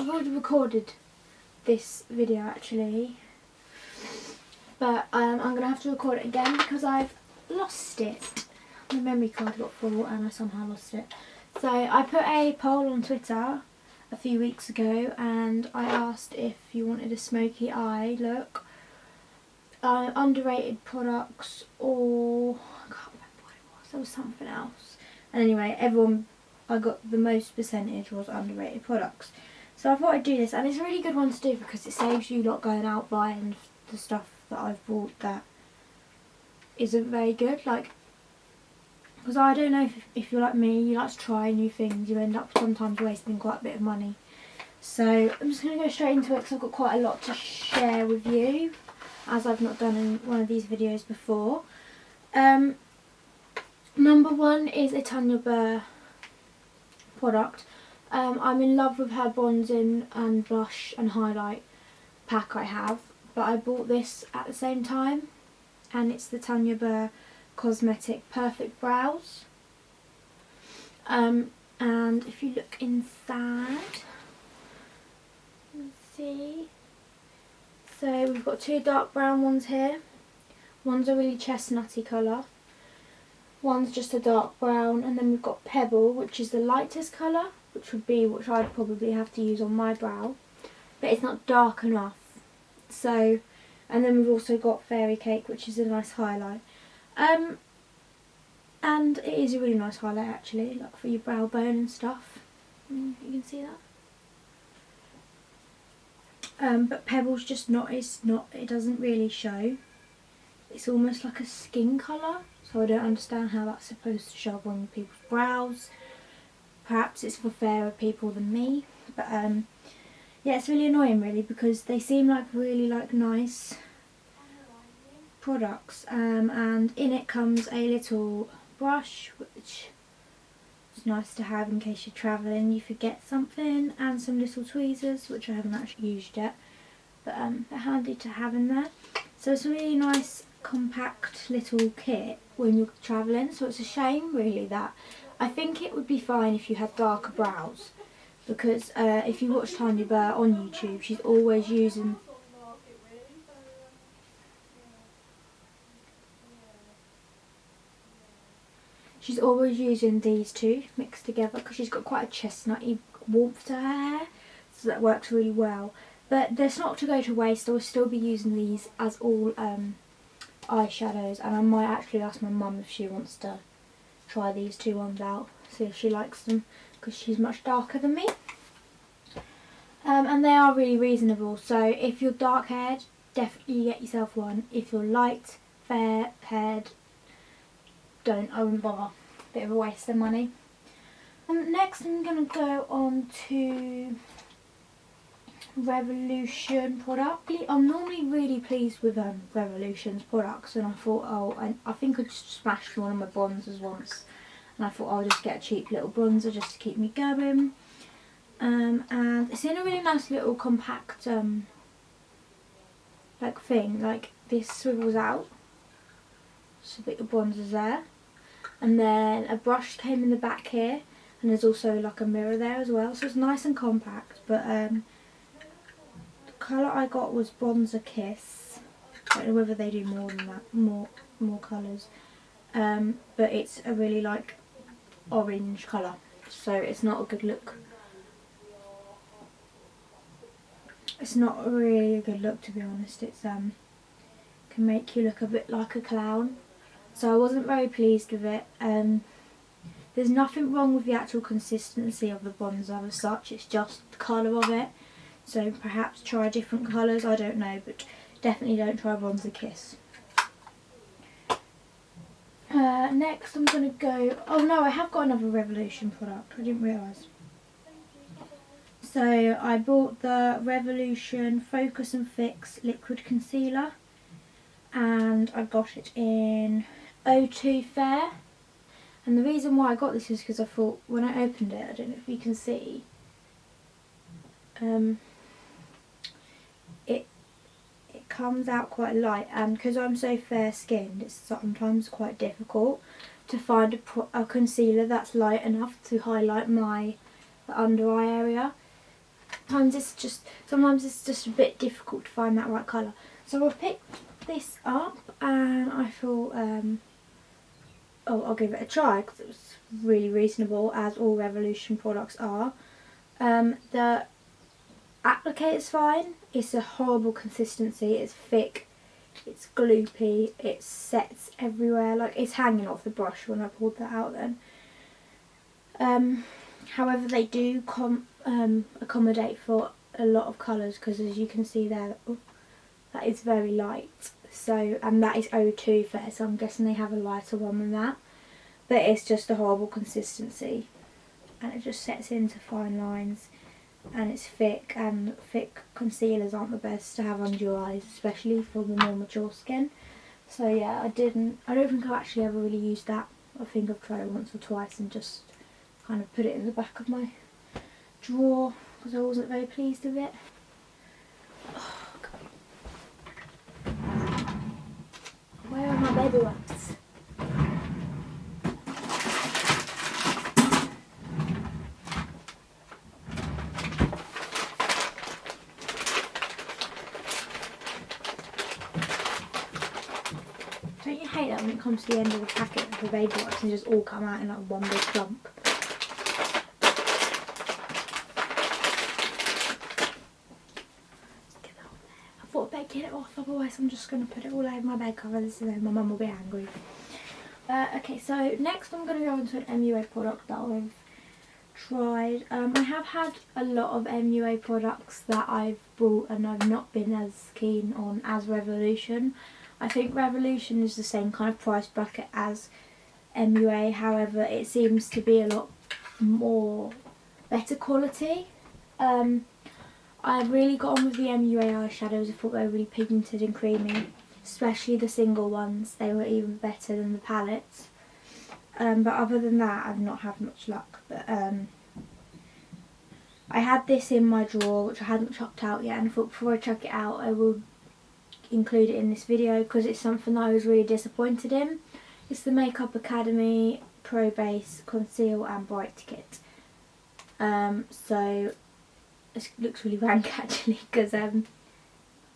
I've already recorded this video actually, but I'm going to have to record it again because I've lost it. My memory card got full and I somehow lost it. So I put a poll on Twitter a few weeks ago and I asked if you wanted a smoky eye look, underrated products, or I can't remember what it was, there was something else. And anyway, I got the most percentage was underrated products. So I thought I'd do this, and it's a really good one to do because it saves you not going out buying the stuff that I've bought that isn't very good. Like, because I don't know if you're like me, you like to try new things, you end up sometimes wasting quite a bit of money. So I'm just going to go straight into it because I've got quite a lot to share with you, as I've not done in one of these videos before. Number one is a Tanya Burr product. I'm in love with her bronzing and blush and highlight pack I have, but I bought this at the same time, and it's the Tanya Burr Cosmetic Perfect Brows. And if you look inside, let's see. So we've got two dark brown ones here. One's a really chestnutty colour. One's just a dark brown, and then we've got Pebble, which is the lightest colour, which I'd probably have to use on my brow, but it's not dark enough. So, and then we've also got Fairy Cake, which is a nice highlight. And it is a really nice highlight actually, like for your brow bone and stuff. You can see that. But Pebble's just it doesn't really show. It's almost like a skin colour, so I don't understand how that's supposed to show up on people's brows. Perhaps it's for fairer people than me, but yeah, it's really annoying really because they seem like really nice products, and in it comes a little brush, which is nice to have in case you're travelling, you forget something, and some little tweezers, which I haven't actually used yet, but they're handy to have in there. So it's a really nice compact little kit when you're travelling, so it's a shame really that I think it would be fine if you had darker brows, because if you watch Tanya Burr on YouTube, she's always using these two mixed together because she's got quite a chestnutty warmth to her hair, so that works really well. But they're not to go to waste. I will still be using these as all eyeshadows, and I might actually ask my mum if she wants to try these two ones out, see if she likes them, because she's much darker than me. And they are really reasonable, so if you're dark haired, definitely get yourself one. If you're light, fair haired, I wouldn't bother. Bit of a waste of money. Next I'm going to go on to Revolution product. I'm normally really pleased with Revolution's products, and I thought, I think I just smashed one of my bronzers once, and I thought I'll just get a cheap little bronzer just to keep me going. And it's in a really nice little compact like thing, like this swivels out so that your bronzer's there, and then a brush came in the back here, and there's also like a mirror there as well, so it's nice and compact. But the colour I got was Bronzer Kiss. I don't know whether they do more than that, more colours, but it's a really like orange colour, so it's not a good look. It's not really a good look, to be honest. It's can make you look a bit like a clown, so I wasn't very pleased with it. There's nothing wrong with the actual consistency of the bronzer as such, it's just the colour of it. So perhaps try different colours, I don't know, but definitely don't try Bronzer Kiss. Next I'm going to go, oh no, I have got another Revolution product, I didn't realise. So I bought the Revolution Focus and Fix Liquid Concealer, and I got it in O2 Fair. And the reason why I got this is because I thought when I opened it, I don't know if you can see, it comes out quite light, and because I'm so fair skinned, it's sometimes quite difficult to find a concealer that's light enough to highlight my under eye area. Sometimes it's just a bit difficult to find that right colour. So I picked this up and I thought, I'll give it a try because it was really reasonable, as all Revolution products are. The applicator's fine. It's a horrible consistency. It's thick. It's gloopy. It sets everywhere. Like, it's hanging off the brush when I pulled that out then. However, they do accommodate for a lot of colours, because as you can see there, that is very light. So, and that is O2 Fair, so I'm guessing they have a lighter one than that. But it's just a horrible consistency, and it just sets into fine lines, and it's thick, and thick concealers aren't the best to have under your eyes, especially for the more mature skin. So yeah, I don't think I've actually ever really used that. I think I've tried it once or twice and just kind of put it in the back of my drawer because I wasn't very pleased with it. Oh, God. Where are my baby wipes? Don't you hate that when it comes to the end of the packet of the baby wipes and just all come out in like one big clump? I thought I'd better get it off, otherwise I'm just going to put it all over my bed covers and then my mum will be angry. Okay, so next I'm going to go into an MUA product that I've tried. I have had a lot of MUA products that I've bought and I've not been as keen on as Revolution. I think Revolution is the same kind of price bracket as MUA, however it seems to be a lot more better quality. I really got on with the MUA eyeshadows. I thought they were really pigmented and creamy, especially the single ones. They were even better than the palettes. But other than that, I've not had much luck. But I had this in my drawer, which I hadn't chucked out yet, and I thought before I chuck it out, I will include it in this video because it's something that I was really disappointed in. It's the Makeup Academy Pro Base Conceal and Bright Kit. So it looks really rank actually, because I've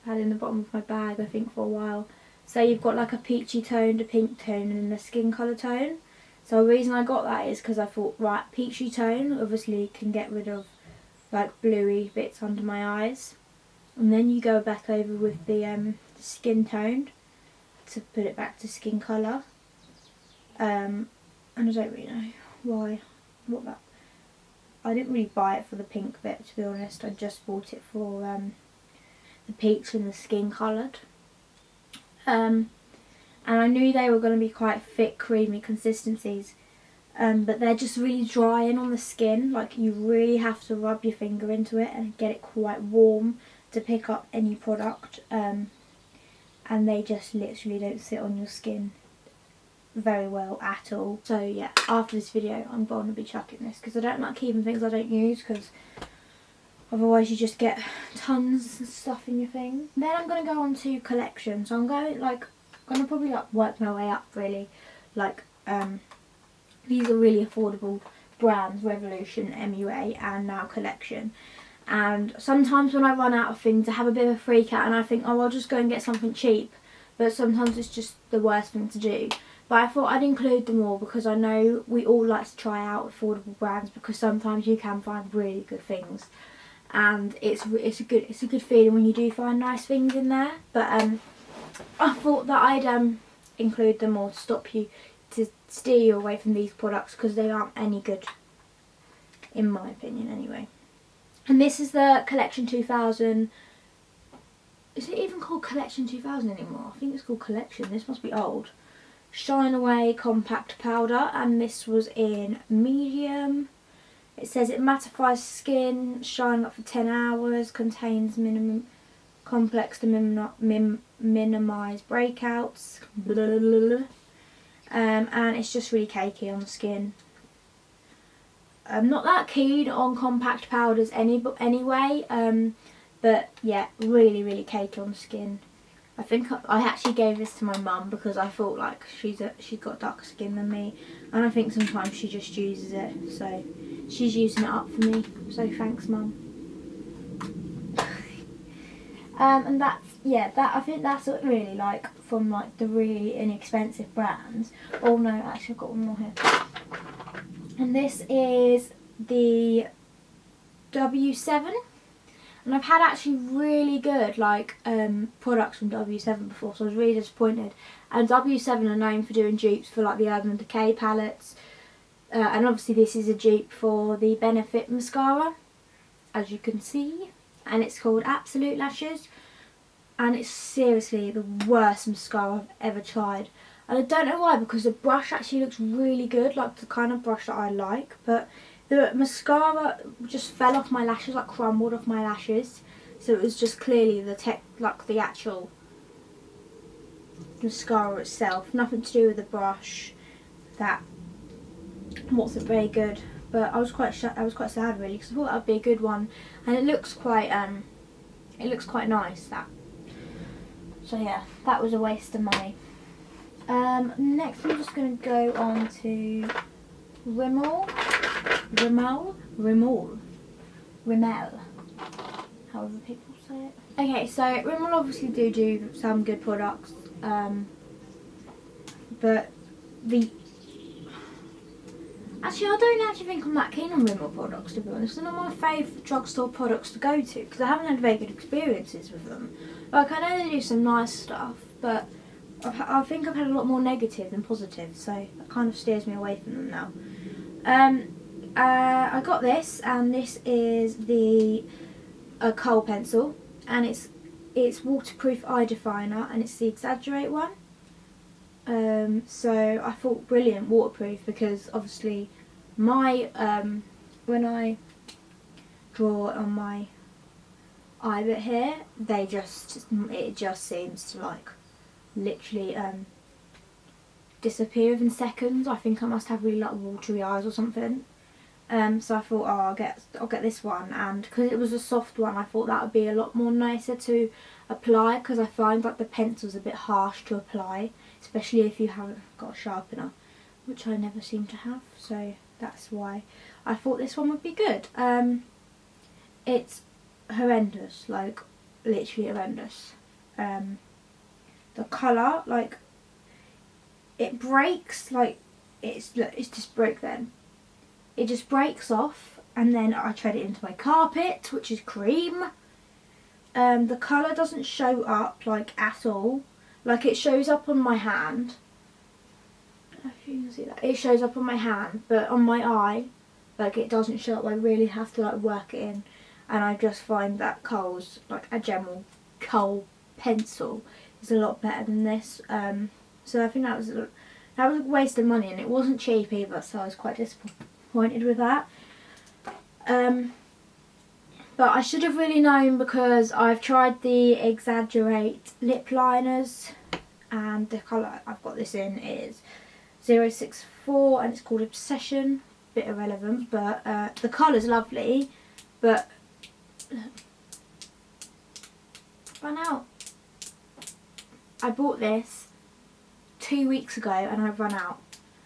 had it in the bottom of my bag I think for a while. So you've got like a peachy tone, a pink tone and then a skin colour tone. So the reason I got that is because I thought, right, peachy tone obviously can get rid of like bluey bits under my eyes, and then you go back over with the skin tone to put it back to skin colour. And I don't really know I didn't really buy it for the pink bit, to be honest. I just bought it for the peach and the skin coloured. And I knew they were going to be quite thick, creamy consistencies, but they're just really drying on the skin. Like, you really have to rub your finger into it and get it quite warm to pick up any product, and they just literally don't sit on your skin very well at all. So yeah, after this video I'm going to be chucking this because I don't like keeping things I don't use, because otherwise you just get tons of stuff in your thing. Then I'm going to go on to collection. So I'm going to probably work my way up really. These are really affordable brands: Revolution, MUA and now Collection. And sometimes when I run out of things I have a bit of a freak out and I think, oh, I'll just go and get something cheap, but sometimes it's just the worst thing to do. But I thought I'd include them all because I know we all like to try out affordable brands, because sometimes you can find really good things, and it's a good feeling when you do find nice things in there. But I thought that I'd include them all to steer you away from these products because they aren't any good, in my opinion anyway. And this is the Collection 2000. Is it even called Collection 2000 anymore? I think it's called Collection. This must be old. Shine Away Compact Powder, and this was in medium. It says it mattifies skin, shining up for 10 hours, contains minimum complex to minimise breakouts, blah, blah, blah, blah. And it's just really cakey on the skin. I'm not that keen on compact powders anyway, but yeah, really cakey on the skin. I think I actually gave this to my mum because I thought like she's got darker skin than me, and I think sometimes she just uses it, so she's using it up for me, so thanks mum. And I think that's what really like from like the really inexpensive brands. Oh no, actually I've got one more here. And this is the W7. And I've had actually really good like products from W7 before, so I was really disappointed. And W7 are known for doing dupes for like the Urban Decay palettes. And obviously this is a dupe for the Benefit mascara, as you can see. And it's called Absolute Lashes. And it's seriously the worst mascara I've ever tried. And I don't know why, because the brush actually looks really good, like the kind of brush that I like. But the mascara just fell off my lashes, like crumbled off my lashes. So it was just clearly the actual mascara itself. Nothing to do with the brush. That wasn't very good. But I was quite sad really, because I thought that would be a good one, and it looks quite nice. That. So yeah, that was a waste of money. Next I'm just going to go on to Rimmel, however people say it. Okay, so Rimmel obviously do some good products, but actually I don't actually think I'm that keen on Rimmel products, to be honest. They're not my favourite drugstore products to go to, because I haven't had very good experiences with them. Like, I know they do some nice stuff, but I think I've had a lot more negative than positive, so that kind of steers me away from them now. I got this, and this is the Kohl pencil, and it's waterproof eye definer, and it's the Exaggerate one. So I thought brilliant waterproof, because obviously my when I draw on my eye bit here, it just seems to like literally disappear within seconds. I think I must have really like watery eyes or something. So I thought, I'll get this one, and because it was a soft one, I thought that would be a lot more nicer to apply, because I find like the pencil's a bit harsh to apply, especially if you haven't got a sharpener, which I never seem to have. So that's why I thought this one would be good. It's horrendous, like literally horrendous. The colour, like, it breaks, like it's just broke then. It just breaks off, and then I tread it into my carpet, which is cream. The colour doesn't show up like at all. Like, it shows up on my hand. I don't know if you can see that. It shows up on my hand, but on my eye, like, it doesn't show up. I really have to like work it in, and I just find that Kohl's, like a general Kohl pencil, is a lot better than this. So I think that was a waste of money, and it wasn't cheap either, so I was quite disappointed with that. But I should have really known, because I've tried the Exaggerate lip liners, and the colour I've got this in is 064, and it's called Obsession. Bit irrelevant, but the colour's lovely, but ran out. I bought this 2 weeks ago and I've run out,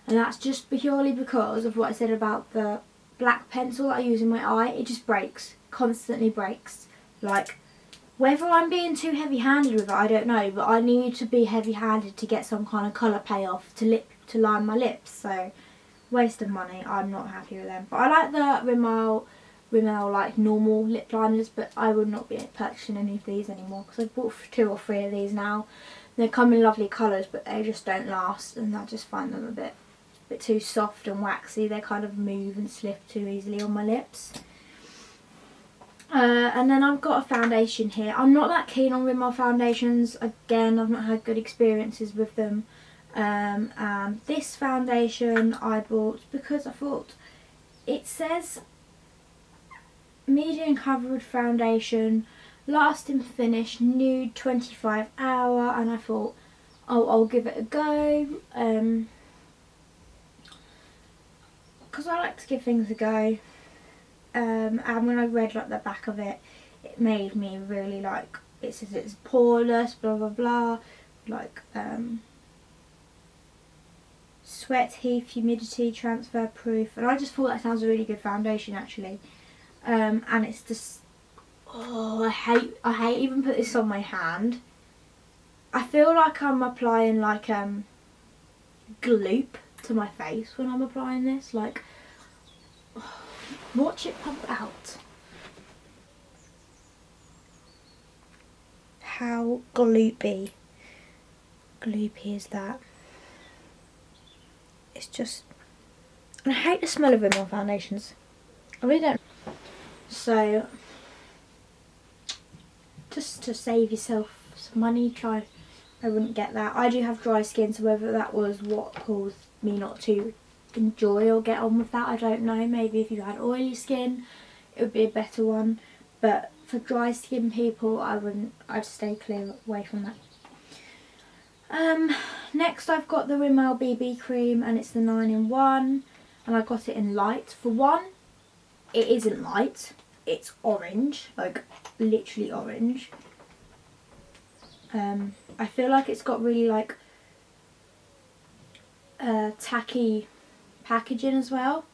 and that's just purely because of what I said about the black pencil that I use in my eye. It just breaks, constantly breaks. Like, whether I'm being too heavy-handed with it, I don't know, but I need to be heavy-handed to get some kind of colour payoff to line my lips. So waste of money. I'm not happy with them. But I like the Rimmel like normal lip liners, but I would not be purchasing any of these anymore, because I've bought 2 or 3 of these now. They come in lovely colours, but they just don't last, and I just find them a bit too soft and waxy. They kind of move and slip too easily on my lips. And then I've got a foundation here. I'm not that keen on Rimmel foundations. Again, I've not had good experiences with them. And this foundation I bought because I thought it says medium coverage foundation, lasting finish, nude 25 hour, and I thought, oh, I'll give it a go, because I like to give things a go. And when I read like the back of it, it made me really like, it says it's poreless, blah blah blah, like sweat, heat, humidity, transfer proof, and I just thought that sounds a really good foundation actually. And it's just Oh, I hate even put this on my hand. I feel like I'm applying like gloop to my face when I'm applying this. Like, watch it pump out. How gloopy is that? It's just, I hate the smell of Rimmel foundations. I really don't. So, just to save yourself some money, I wouldn't get that. I do have dry skin, so whether that was what caused me not to enjoy or get on with that, I don't know. Maybe if you had oily skin, it would be a better one. But for dry skin people, I'd stay clear away from that. Next I've got the Rimmel BB cream, and it's the 9-in-1, and I got it in light. For one, it isn't light, it's orange, like literally orange. I feel like it's got really like tacky packaging as well,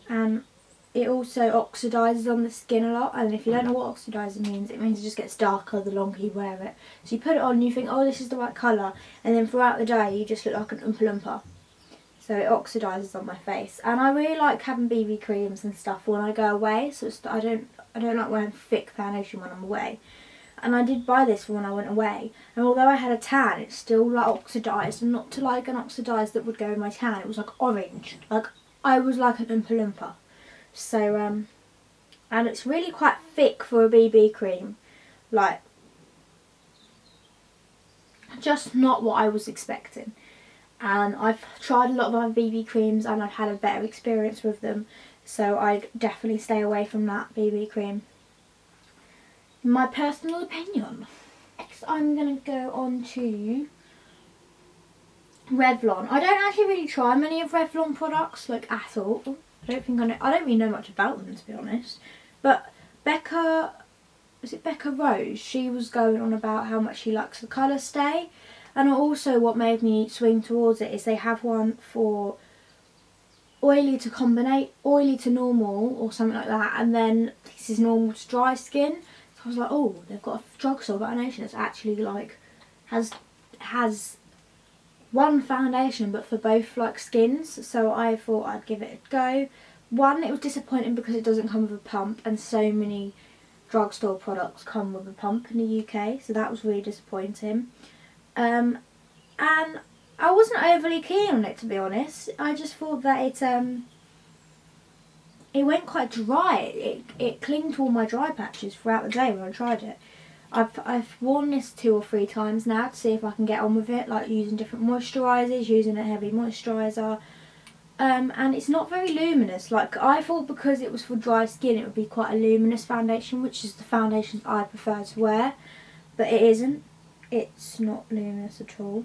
and it also oxidises on the skin a lot. And if you don't know what oxidising means, it means it just gets darker the longer you wear it. So you put it on and you think, oh, this is the right colour, and then throughout the day you just look like an Oompa Loompa. So it oxidises on my face. And I really like having BB creams and stuff when I go away, so I don't like wearing thick foundation when I'm away. And I did buy this for when I went away, and although I had a tan, it's still like oxidised, and not to like an oxidised that would go in my tan. It was like orange, like I was like an Oompa Loompa. So and it's really quite thick for a BB cream, like just not what I was expecting. And I've tried a lot of other BB creams and I've had a better experience with them, so I'd definitely stay away from that BB cream. My personal opinion. Next I'm going to go on to Revlon. I don't actually really try many of Revlon products, like at all. I don't really know much about them, to be honest. But Becca Rose? She was going on about how much she likes the colour Stay. And also what made me swing towards it is they have one for oily to normal or something like that, and then this is normal to dry skin. So I was like, oh, they've got a drugstore foundation that's actually like has one foundation but for both like skins. So I thought I'd give it a go. One, it was disappointing because it doesn't come with a pump, and so many drugstore products come with a pump in the UK, so that was really disappointing. And I wasn't overly keen on it, to be honest. I just thought that it went quite dry. It clinged to all my dry patches throughout the day when I tried it. I've worn this 2 or 3 times now to see if I can get on with it, like using different moisturisers, using a heavy moisturiser. And it's not very luminous. Like, I thought because it was for dry skin it would be quite a luminous foundation, which is the foundation I prefer to wear, but it isn't. It's not luminous at all.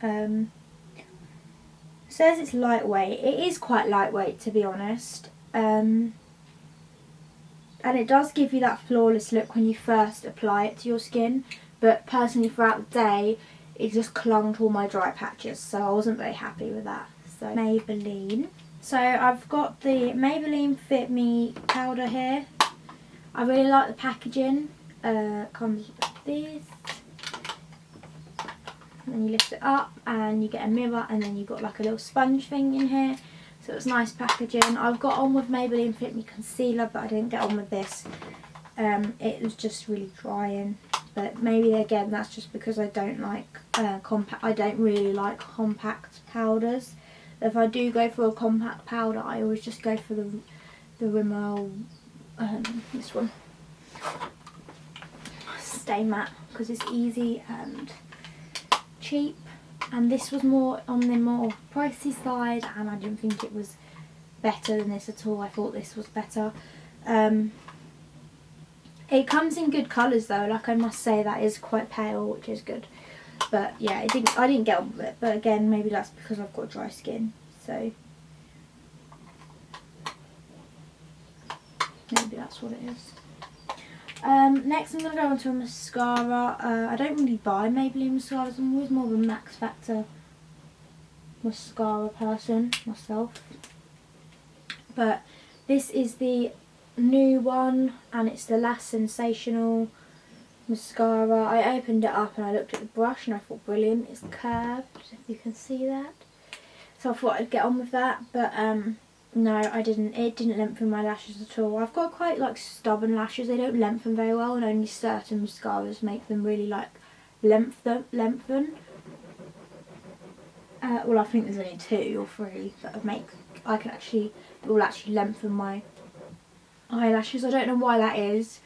It says it's lightweight. It is quite lightweight, to be honest. And it does give you that flawless look when you first apply it to your skin, but personally throughout the day it just clung to all my dry patches, so I wasn't very happy with that. So Maybelline. So I've got the Maybelline Fit Me powder here. I really like the packaging. Comes with this. And then you lift it up and you get a mirror, and then you've got like a little sponge thing in here. So it's nice packaging. I've got on with Maybelline Fit Me concealer, but I didn't get on with this. It was just really drying. But maybe again that's just because I don't like compact. I don't really like compact powders. If I do go for a compact powder, I always just go for the Rimmel, this one, Stay Matte, because it's easy and cheap. And this was more on the more pricey side, and I didn't think it was better than this at all. I thought this was better. It comes in good colours though, like I must say that is quite pale, which is good. But yeah, I didn't get on with it. But again, maybe that's because I've got dry skin, so maybe that's what it is. Next I'm going to go on to a mascara. I don't really buy Maybelline mascaras. I'm always more of a Max Factor mascara person myself. But this is the new one, and it's the Lash Sensational mascara. I opened it up and I looked at the brush and I thought, brilliant, it's curved, if you can see that. So I thought I'd get on with that, but no, I didn't. It didn't lengthen my lashes at all. I've got quite like stubborn lashes. They don't lengthen very well, and only certain mascaras make them really like lengthen. Well, I think there's only 2 or 3 that will actually lengthen my eyelashes. I don't know why that is.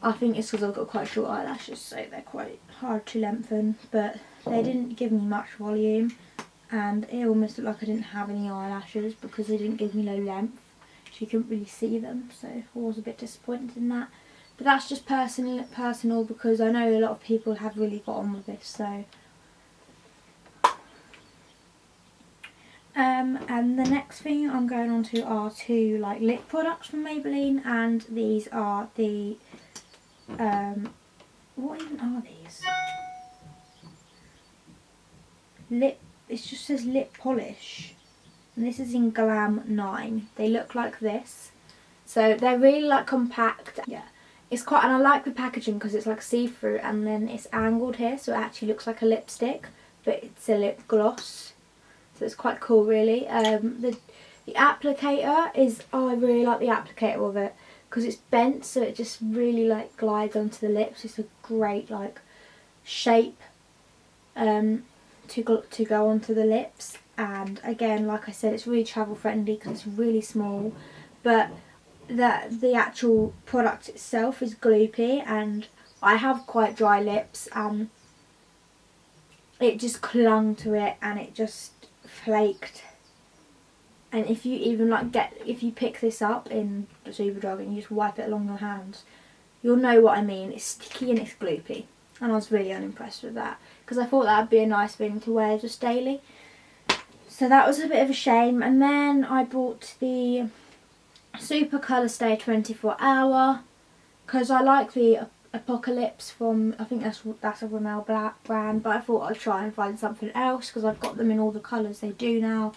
I think it's because I've got quite short eyelashes, so they're quite hard to lengthen, but they didn't give me much volume, and it almost looked like I didn't have any eyelashes because they didn't give me no length, so you couldn't really see them, so I was a bit disappointed in that. But that's just personal because I know a lot of people have really got on with this, so. And the next thing I'm going on to are 2 like lip products from Maybelline, and these are the what even are these? It just says lip polish, and this is in Glam 9. They look like this, so they're really like compact. Yeah, it's quite, and I like the packaging because it's like see-through, and then it's angled here, so it actually looks like a lipstick, but it's a lip gloss. So it's quite cool, really. The applicator is, I really like the applicator of it because it's bent, so it just really like glides onto the lips. It's a great like shape to go onto the lips. And again, like I said, it's really travel friendly because it's really small, but the actual product itself is gloopy, and I have quite dry lips, and it just clung to it and it just flaked. And if you even like if you pick this up in the Superdrug and you just wipe it along your hands, you'll know what I mean. It's sticky and it's gloopy, and I was really unimpressed with that because I thought that would be a nice thing to wear just daily. So that was a bit of a shame. And then I bought the Super Colour Stay 24 Hour because I like the Apocalypse from, I think that's a Rimmel brand, but I thought I'd try and find something else because I've got them in all the colours they do now,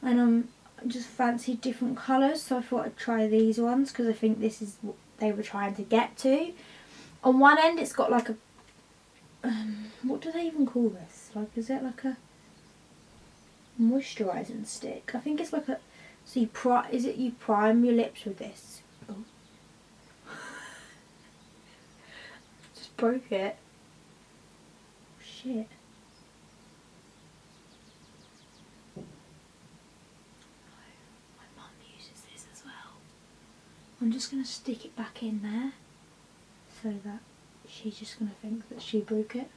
and I just fancied different colours, so I thought I'd try these ones because I think this is what they were trying to get to. On one end it's got like a what do they even call this? Like, is it like a moisturising stick? I think it's like a, so you prime your lips with this. Oh. Just broke it. Shit. I'm just going to stick it back in there so that she's just going to think that she broke it.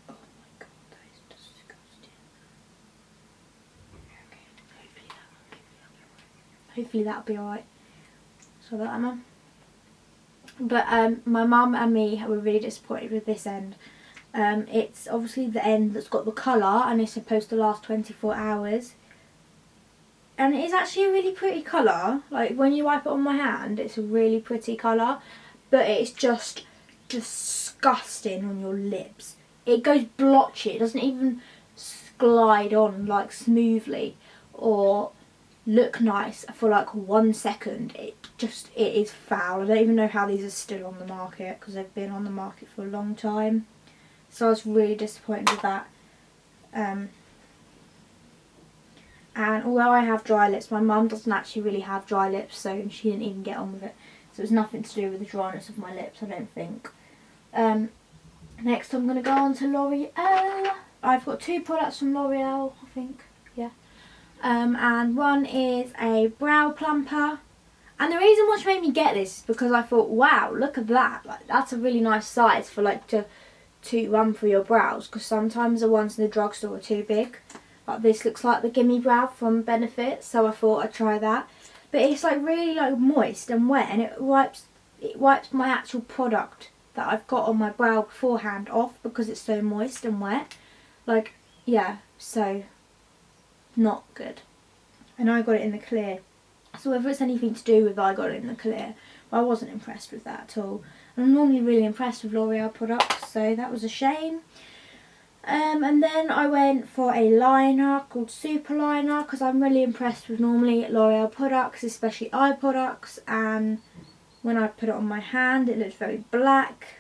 Oh my god, that is disgusting. Okay, hopefully that'll be alright. So that, Emma. But my mum and me were really disappointed with this end. It's obviously the end that's got the colour, and it's supposed to last 24 hours. And it is actually a really pretty colour. Like, when you wipe it on my hand, it's a really pretty colour. But it's just disgusting on your lips. It goes blotchy. It doesn't even glide on, like, smoothly or look nice for, like, 1 second. It is foul. I don't even know how these are still on the market because they've been on the market for a long time. So I was really disappointed with that. And although I have dry lips, my mum doesn't actually really have dry lips, so she didn't even get on with it. So it was nothing to do with the dryness of my lips, I don't think. Next I'm going to go on to L'Oreal. I've got 2 products from L'Oreal, I think, yeah. And one is a brow plumper. And the reason which made me get this is because I thought, wow, look at that. Like, that's a really nice size for like to run for your brows, because sometimes the ones in the drugstore are too big. Like, this looks like the Gimme Brow from Benefit, so I thought I'd try that. But it's like really like moist and wet, and it wipes my actual product that I've got on my brow beforehand off because it's so moist and wet. Like, yeah, so not good. And I got it in the clear. So whether it's anything to do with I got it in the clear, I wasn't impressed with that at all. And I'm normally really impressed with L'Oreal products, so that was a shame. And then I went for a liner called Super Liner because I'm really impressed with normally L'Oreal products, especially eye products, and when I put it on my hand it looks very black,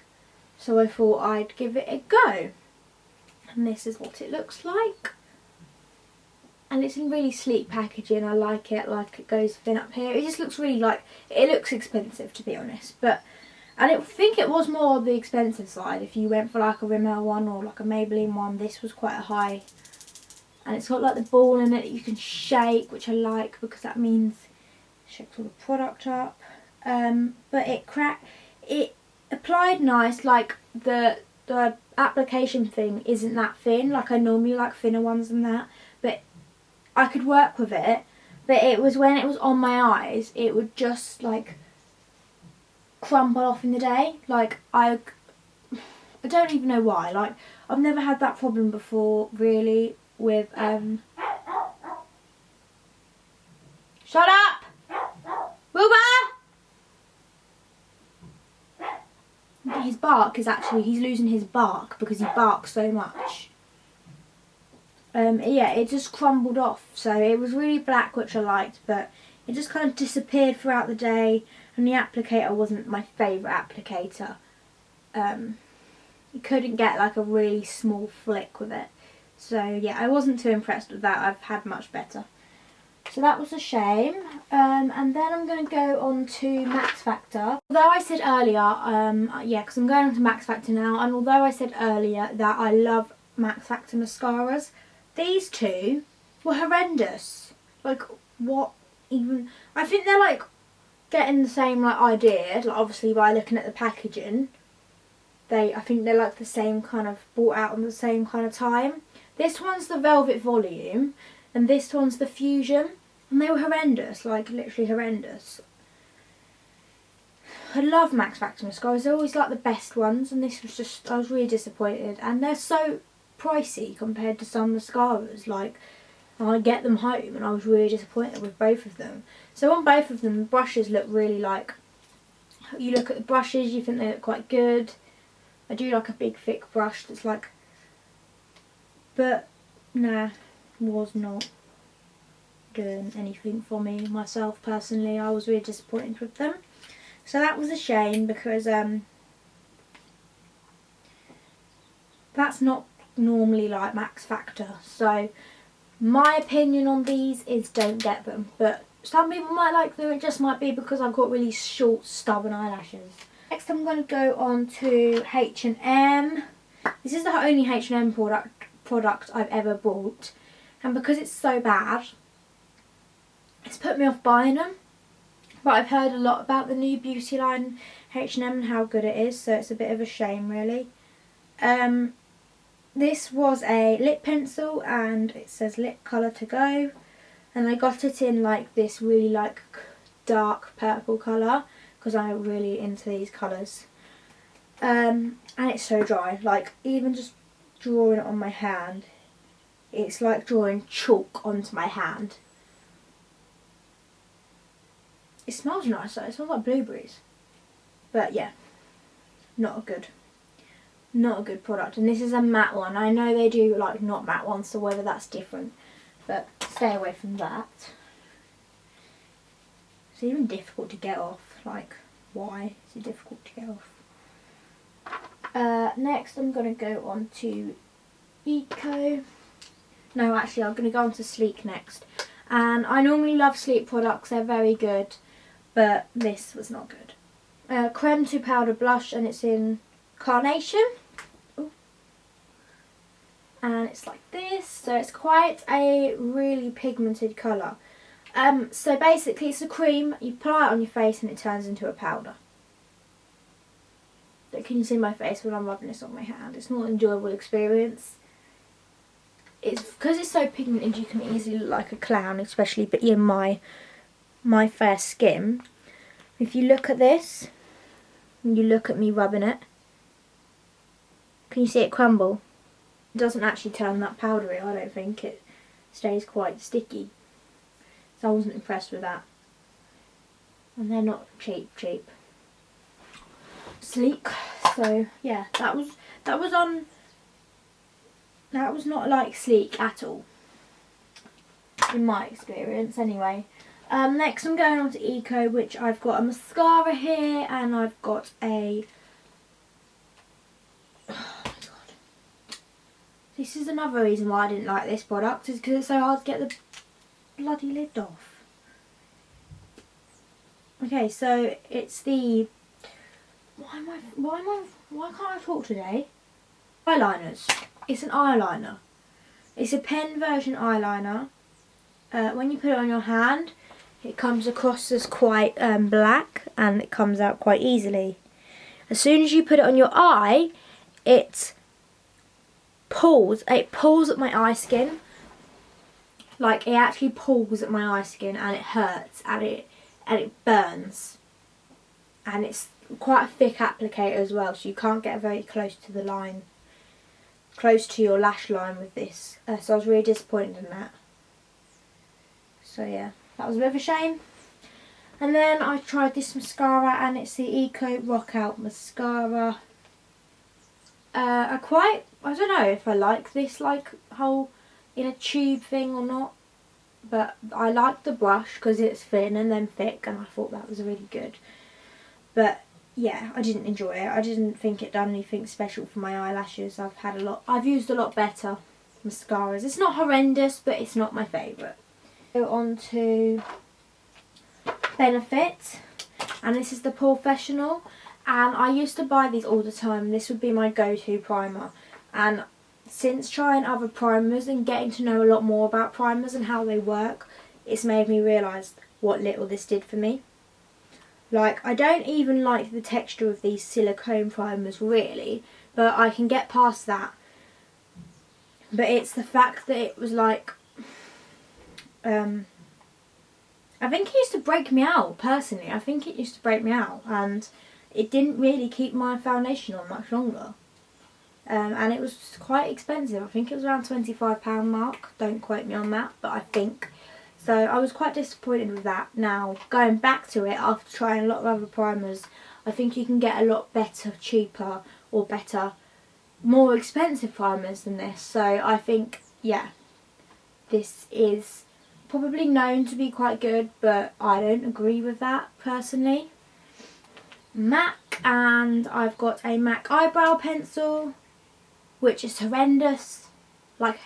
so I thought I'd give it a go. And this is what it looks like. And it's in really sleek packaging. I like it goes thin up here. It just looks really it looks expensive, to be honest, but I think it was more on the expensive side. If you went for like a Rimmel one or like a Maybelline one, this was quite a high. And it's got like the ball in it that you can shake, which I like because that means it shakes all the product up. But it applied nice. Like the application thing isn't that thin. Like I normally like thinner ones than that. But I could work with it. But it was when it was on my eyes, it would just like crumble off in the day. Like I don't even know why. Like I've never had that problem before really with shut up, Wilbur. His bark is actually, he's losing his bark because he barks so much. Yeah, it just crumbled off, so it was really black, which I liked, but it just kind of disappeared throughout the day. And the applicator wasn't my favourite applicator. You couldn't get like a really small flick with it. So yeah, I wasn't too impressed with that. I've had much better. So that was a shame. And then I'm going to go on to Max Factor. Although I said earlier, yeah, because I'm going on to Max Factor now, and although I said earlier that I love Max Factor mascaras, these two were horrendous. Like, what even? I think they're like getting the same like idea, like obviously by looking at the packaging. I think they're like the same kind of, bought out on the same kind of time. This one's the Velvet Volume and this one's the Fusion, and they were horrendous, like literally horrendous. I love Max Factor mascaras, they're always like the best ones, and this was just, I was really disappointed. And they're so pricey compared to some mascaras, like I get them home and I was really disappointed with both of them. So on both of them the brushes look really like, you look at the brushes, you think they look quite good. I do like a big thick brush that's like, but nah, was not doing anything for me myself personally. I was really disappointed with them. So that was a shame because that's not normally like Max Factor. So my opinion on these is don't get them. But some people might like them, it just might be because I've got really short stubborn eyelashes. Next I'm going to go on to H&M. This is the only H&M product I've ever bought. And because it's so bad, it's put me off buying them. But I've heard a lot about the new beauty line H&M and how good it is, so it's a bit of a shame really. This was a lip pencil and it says lip colour to go. And I got it in like this really like dark purple colour because I'm really into these colours. And it's so dry, like even just drawing it on my hand, it's like drawing chalk onto my hand. It smells nice though, it smells like blueberries. But yeah, not a good product. And this is a matte one. I know they do like not matte ones, so whether that's different, but stay away from that. It's even difficult to get off. Like, why is it difficult to get off? Next I'm going to go on to Eco. No, actually I'm going to go on to Sleek next. And I normally love Sleek products, they're very good, but this was not good. Creme to powder blush, and it's in Carnation. Ooh. And it's like this, so it's quite a really pigmented colour. So basically it's a cream, you apply it on your face and it turns into a powder. But can you see my face when I'm rubbing this on my hand? It's not an enjoyable experience. It's because it's so pigmented you can easily look like a clown, especially in my fair skin. If you look at this, and you look at me rubbing it, can you see it crumble? It doesn't actually turn that powdery, I don't think. It stays quite sticky. So I wasn't impressed with that. And they're not cheap. Sleek. So yeah, that was on That was not like sleek at all, in my experience anyway. Next I'm going on to Eco, which I've got a mascara here, and I've got a... Oh my god. This is another reason why I didn't like this product, is because it's so hard to get the bloody lid off. Okay, so it's the... Why can't I talk today? Eyeliners. It's an eyeliner. It's a pen version eyeliner. When you put it on your hand, it comes across as quite black, and it comes out quite easily. As soon as you put it on your eye, it pulls at my eye skin. Like, it actually pulls at my eye skin, and it hurts, and it burns. And it's quite a thick applicator as well, so you can't get very close to the line, close to your lash line with this. So I was really disappointed in that. So yeah, that was a bit of a shame. And then I tried this mascara, and it's the Eco Rock Out Mascara. I don't know if I like this like whole in a tube thing or not, but I like the brush because it's thin and then thick, and I thought that was really good. But yeah, I didn't enjoy it. I didn't think it done anything special for my eyelashes. I've used a lot better mascaras. It's not horrendous, but it's not my favourite. Go on to Benefit, and this is the Professional, and I used to buy these all the time. This would be my go-to primer, and since trying other primers and getting to know a lot more about primers and how they work, it's made me realise what little this did for me. Like, I don't even like the texture of these silicone primers really, but I can get past that. But it's the fact that it was like, I think it used to break me out, personally. I think it used to break me out, and it didn't really keep my foundation on much longer. And it was quite expensive. I think it was around £25 mark. Don't quote me on that, but I think. So I was quite disappointed with that. Now, going back to it, after trying a lot of other primers, I think you can get a lot better, cheaper, or better, more expensive primers than this. So I think, yeah, this is probably known to be quite good, but I don't agree with that personally. MAC, and I've got a MAC eyebrow pencil, which is horrendous, like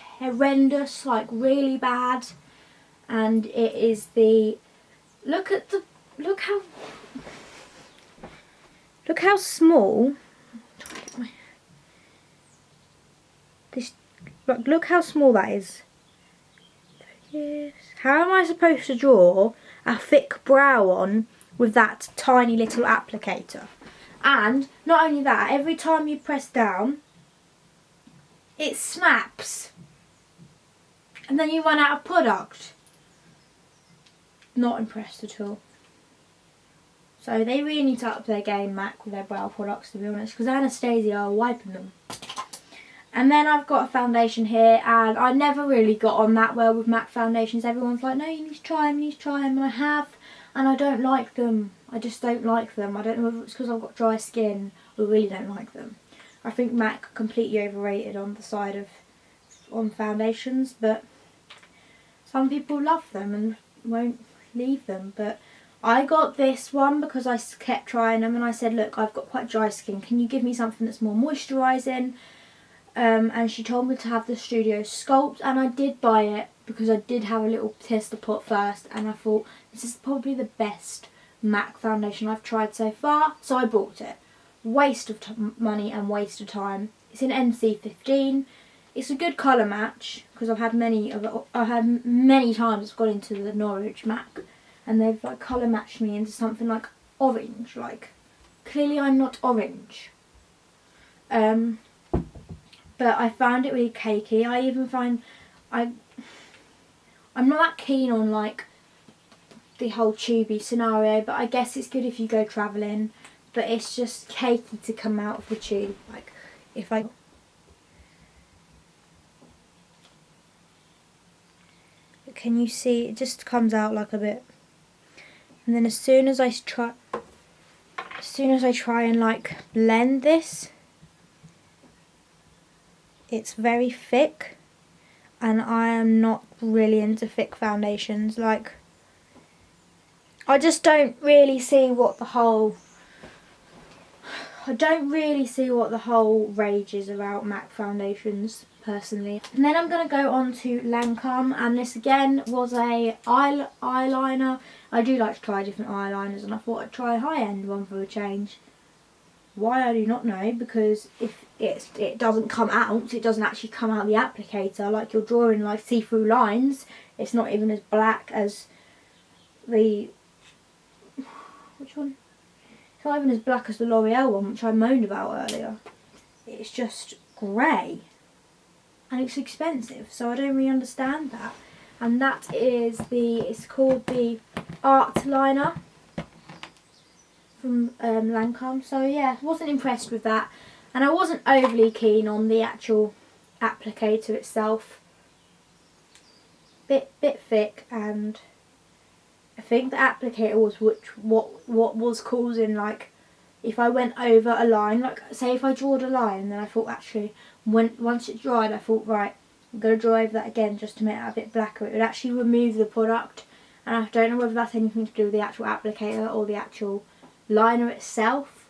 really bad. And it is the, look how small this, look how small that is. Yes. How am I supposed to draw a thick brow on with that tiny little applicator? And not only that, every time you press down, it snaps, and then you run out of product. Not impressed at all. So they really need to up their game, MAC, with their brow products, to be honest, because Anastasia are wiping them. And then I've got a foundation here, and I never really got on that well with MAC foundations. Everyone's like, no, you need to try them, and I have, and I don't like them. I just don't like them. I don't know if it's because I've got dry skin. I really don't like them. I think MAC are completely overrated on the side of on foundations, but some people love them and won't leave them. But I got this one because I kept trying them, and I said, look, I've got quite dry skin, can you give me something that's more moisturising? And she told me to have the Studio Sculpt, and I did buy it because I did have a little tester pot first, and I thought this is probably the best MAC foundation I've tried so far, so I bought it. Waste of money and waste of time. It's in NC15. It's a good colour match because I've had many times I've gone into the Norwich MAC and they've like colour matched me into something like orange. Like, clearly I'm not orange. But I found it really cakey. I even find I'm not that keen on like the whole tubey scenario, but I guess it's good if you go travelling. But it's just cakey to come out of the tube. Like, if I... Can you see? It just comes out like a bit. And then as soon as I try and like blend this, it's very thick, and I am not really into thick foundations. Like, I just don't really see what the whole rage is about MAC foundations, personally. And then I'm going to go on to Lancome, and this again was a eyeliner. I do like to try different eyeliners, and I thought I'd try a high-end one for a change. Why, I do not know, because if it doesn't come out, it doesn't actually come out the applicator, like you're drawing like see-through lines. It's not even as black as the... which one? It's not even as black as the L'Oreal one, which I moaned about earlier. It's just grey. And it's expensive, so I don't really understand that. And that is it's called the Art Liner from Lancome. So yeah, wasn't impressed with that. And I wasn't overly keen on the actual applicator itself. Bit thick, and I think the applicator was what was causing, like, if I went over a line, like say if I drawed a line and then I thought actually once it dried I thought, right, I'm going to draw over that again just to make it a bit blacker, it would actually remove the product. And I don't know whether that's anything to do with the actual applicator or the actual liner itself,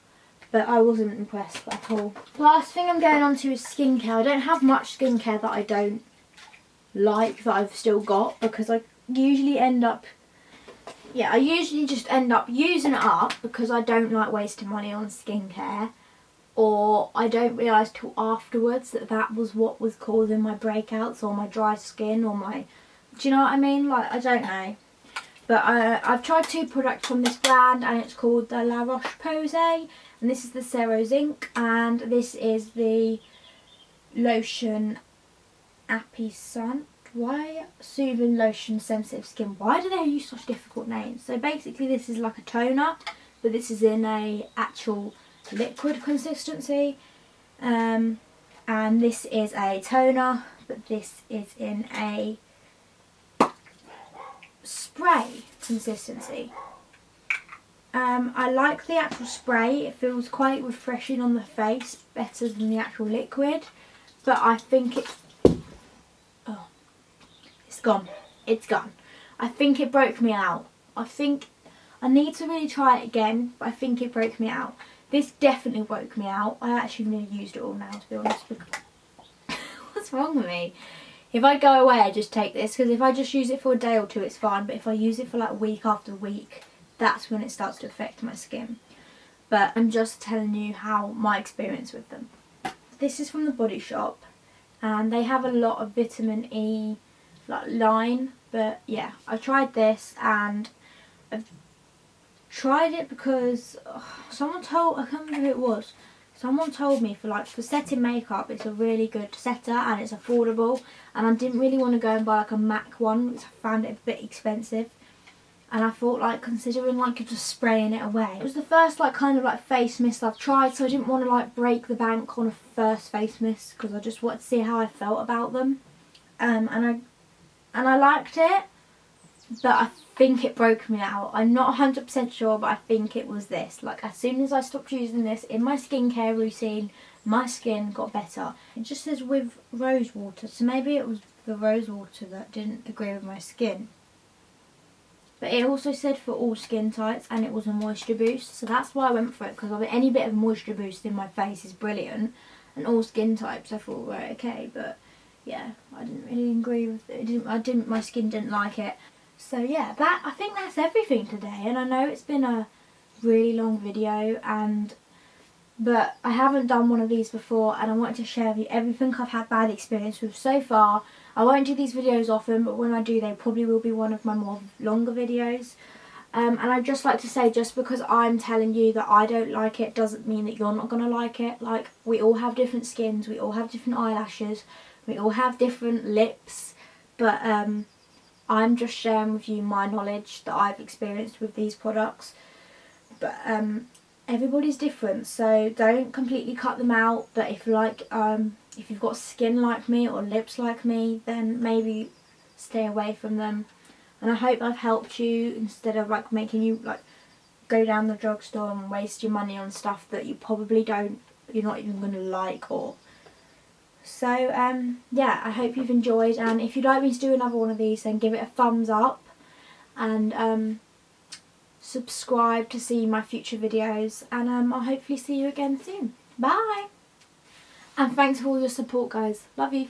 but I wasn't impressed at all. Last thing I'm going on to is skincare. I don't have much skincare that I don't like that I've still got, because I usually just end up using it up because I don't like wasting money on skincare, or I don't realise till afterwards that was what was causing my breakouts or my dry skin or my... Do you know what I mean? Like, I don't know. But I've tried 2 products from this brand, and it's called the La Roche-Posay, and this is the Cero Zinc, and this is the lotion Apicent. Why? Soothing Lotion Sensitive Skin. Why do they use such difficult names? So basically this is like a toner, but this is in a actual liquid consistency. And this is a toner, but this is in a spray consistency. I like the actual spray. It feels quite refreshing on the face, better than the actual liquid. But I think it's... oh, it's gone. It's gone. I think it broke me out. I think I need to really try it again, but I think it broke me out. This definitely broke me out. I actually really used it all now, to be honest. What's wrong with me? If I go away, I just take this, because if I just use it for a day or 2, it's fine. But if I use it for like week after week, that's when it starts to affect my skin. But I'm just telling you how my experience with them. This is from the Body Shop, and they have a lot of vitamin E like line. But yeah, I tried this, and I've tried it because someone told, I can't remember who it was. Someone told me for setting makeup, it's a really good setter and it's affordable. And I didn't really want to go and buy like a MAC one because I found it a bit expensive. And I thought, like, considering like just spraying it away. It was the first like kind of like face mist I've tried, so I didn't want to like break the bank on a first face mist because I just wanted to see how I felt about them. And I liked it, but I think it broke me out. I'm not 100% sure, but I think it was this. Like, as soon as I stopped using this in my skincare routine, my skin got better. It just says with rose water, so maybe it was the rose water that didn't agree with my skin. But it also said for all skin types, and it was a moisture boost, so that's why I went for it, because any bit of moisture boost in my face is brilliant, and all skin types I thought, right, okay, but yeah, I didn't really agree with it. My skin didn't like it. So yeah, I think that's everything today, and I know it's been a really long video, but I haven't done one of these before, and I wanted to share with you everything I've had bad experience with so far. I won't do these videos often, but when I do, they probably will be one of my more longer videos. And I'd just like to say, just because I'm telling you that I don't like it doesn't mean that you're not going to like it. Like, we all have different skins, we all have different eyelashes, we all have different lips, but I'm just sharing with you my knowledge that I've experienced with these products. But everybody's different, so don't completely cut them out. But if if you've got skin like me or lips like me, then maybe stay away from them. And I hope I've helped you, instead of like making you like go down the drugstore and waste your money on stuff that you're not even going to like, or So yeah, I hope you've enjoyed, and if you'd like me to do another one of these, then give it a thumbs up and subscribe to see my future videos, and I'll hopefully see you again soon. Bye! And thanks for all your support, guys. Love you.